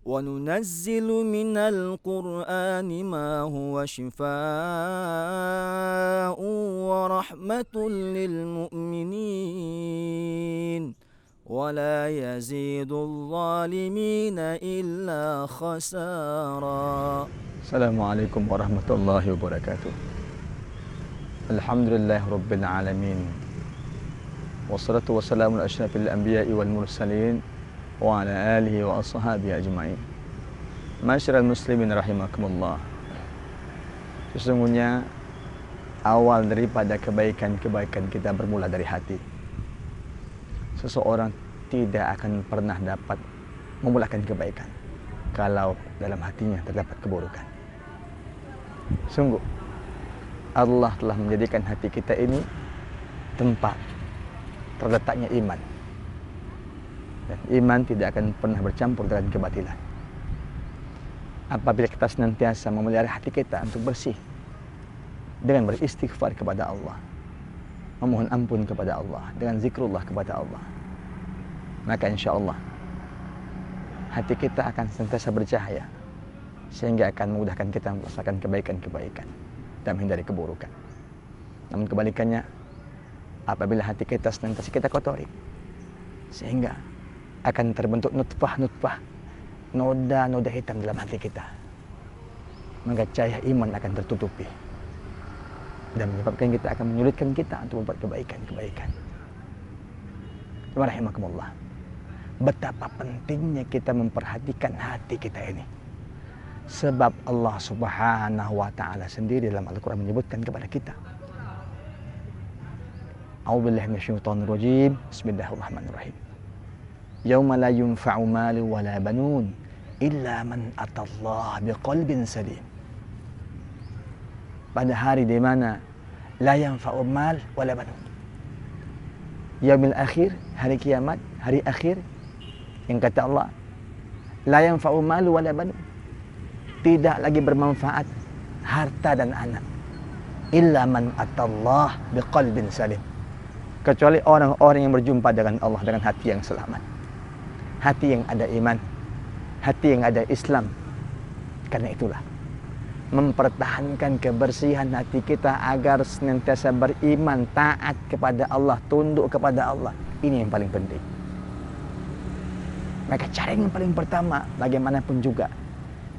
وننزل من القرآن ما هو شفاء ورحمة للمؤمنين ولا يزيد الظالمين إلا خسارا. Assalamualaikum warahmatullahi wabarakatuh. Alhamdulillah rabbil alamin. Wassalatu wassalamu ala asyrafil anbiya'i wal mursalin wa ala alihi wa ashabihi ajma'in. Masyarul muslimin rahimakumullah. Sesungguhnya awal daripada kebaikan-kebaikan kita bermula dari hati. Seseorang tidak akan pernah dapat memulakan kebaikan kalau dalam hatinya terdapat keburukan. Sungguh Allah telah menjadikan hati kita ini tempat terletaknya iman. Dan iman tidak akan pernah bercampur dengan kebatilan. Apabila kita senantiasa memelihara hati kita untuk bersih dengan beristighfar kepada Allah, memohon ampun kepada Allah, dengan zikrullah kepada Allah, maka insya Allah hati kita akan senantiasa bercahaya, sehingga akan memudahkan kita melaksanakan kebaikan-kebaikan dan menghindari keburukan. Namun kebalikannya, apabila hati kita senantiasa kita kotori, sehingga akan terbentuk nutfah-nutfah, noda-noda hitam dalam hati kita, maka cahaya iman akan tertutupi dan menyebabkan kita akan menyulitkan kita untuk membuat kebaikan-kebaikan. Rahimakumullah. Betapa pentingnya kita memperhatikan hati kita ini. Sebab Allah Subhanahu wa taala sendiri dalam Al-Qur'an menyebutkan kepada kita. A'udzubillahi minasyaitonir rajim. Bismillahirrahmanirrahim. Yauma la yunfa'u malu wala banun illa man atallaha biqalbin salim. Pada hari di mana la yanfa'u mal wala banun. Yaumil akhir, hari kiamat, hari akhir, yang kata Allah, la yanfa'u malu wala banun, tidak lagi bermanfaat harta dan anak, illa man atallah biqalbin salim, kecuali orang-orang yang berjumpa dengan Allah dengan hati yang selamat, hati yang ada iman, hati yang ada Islam. Karena itulah mempertahankan kebersihan hati kita agar senantiasa beriman, taat kepada Allah, tunduk kepada Allah, ini yang paling penting. Maka cara yang paling pertama, bagaimanapun juga,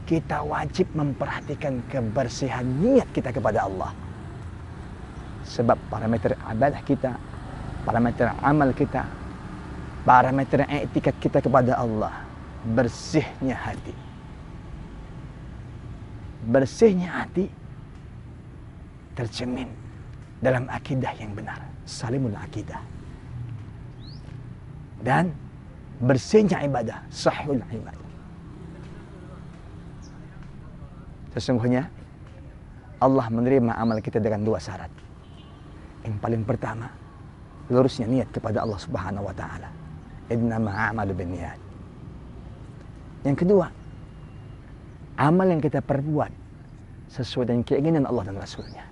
kita wajib memperhatikan kebersihan niat kita kepada Allah. Sebab parameter ibadah kita, parameter amal kita, parameter i'tikad kita kepada Allah, bersihnya hati. Bersihnya hati tercermin dalam akidah yang benar, salimul akidah. Dan bersihnya ibadah, sahihul ibadah. Sesungguhnya Allah menerima amal kita dengan dua syarat. Yang paling pertama, lurusnya niat kepada Allah Subhanahu wa taala. Innama a'malu binniyat. Yang kedua, amal yang kita perbuat sesuai dengan keinginan Allah dan Rasulnya.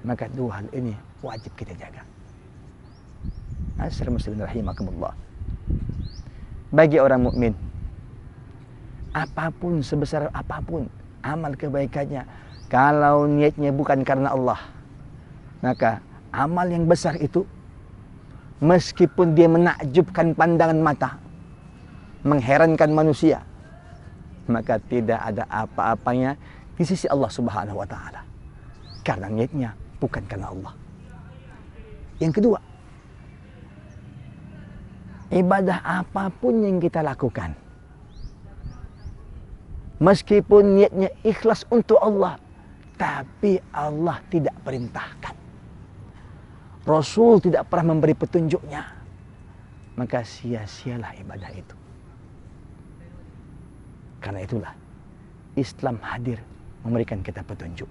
Maka dua hal ini wajib kita jaga. Asal muslimin rahimakumullah. Bagi orang mukmin, apapun sebesar apapun amal kebaikannya, kalau niatnya bukan karena Allah, maka amal yang besar itu, meskipun dia menakjubkan pandangan mata, mengherankan manusia, maka tidak ada apa-apanya di sisi Allah Subhanahu wa taala, karena niatnya bukan karena Allah. Yang kedua, ibadah apapun yang kita lakukan, meskipun niatnya ikhlas untuk Allah, tapi Allah tidak perintahkan, Rasul tidak pernah memberi petunjuknya, maka sia-sialah ibadah itu. Karena itulah Islam hadir memberikan kita petunjuk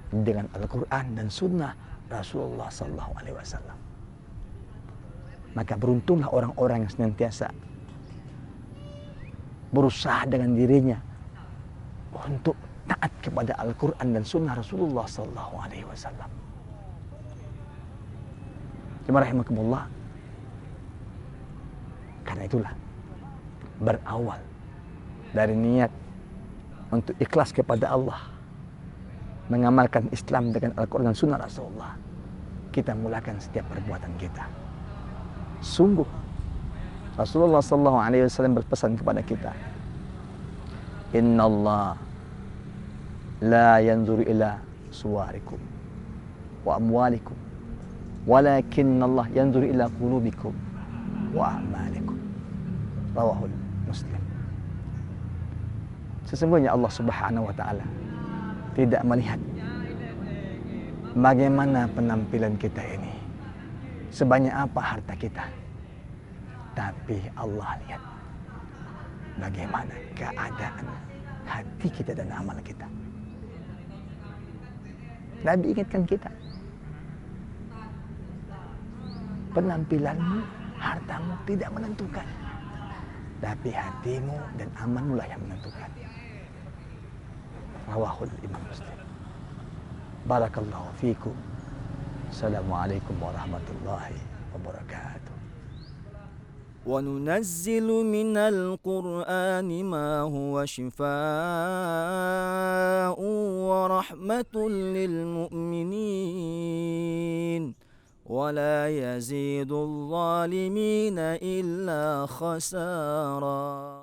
dengan Al-Quran dan Sunnah Rasulullah SAW. Maka beruntunglah orang-orang yang senantiasa berusaha dengan dirinya untuk taat kepada Al-Quran dan Sunnah Rasulullah SAW. Jemaah rahimakumullah. Karena itulah berawal dari niat untuk ikhlas kepada Allah, mengamalkan Islam dengan Al-Quran dan Sunnah Rasulullah, kita mulakan setiap perbuatan kita. Sungguh Rasulullah SAW berpesan kepada kita, Inna Allah la yanzuru ila suwarikum wa amwalikum, walakin Allah yanzuru ila qulubikum wa a'malikum. Rawahul Muslim. Sesungguhnya Allah Subhanahu wa taala tidak melihat bagaimana penampilan kita ini, sebanyak apa harta kita, tapi Allah lihat bagaimana keadaan hati kita dan amal kita. Nabi ingatkan kita, penampilanmu, hartamu tidak menentukan, tapi hatimu dan amalmu lah yang menentukan. Rawahul Imam Muslim. Barakallahu fikum. Assalamualaikum warahmatullahi wabarakatuh. وننزل من القرآن ما هو شفاء ورحمة للمؤمنين ولا يزيد الظالمين إلا خسارا.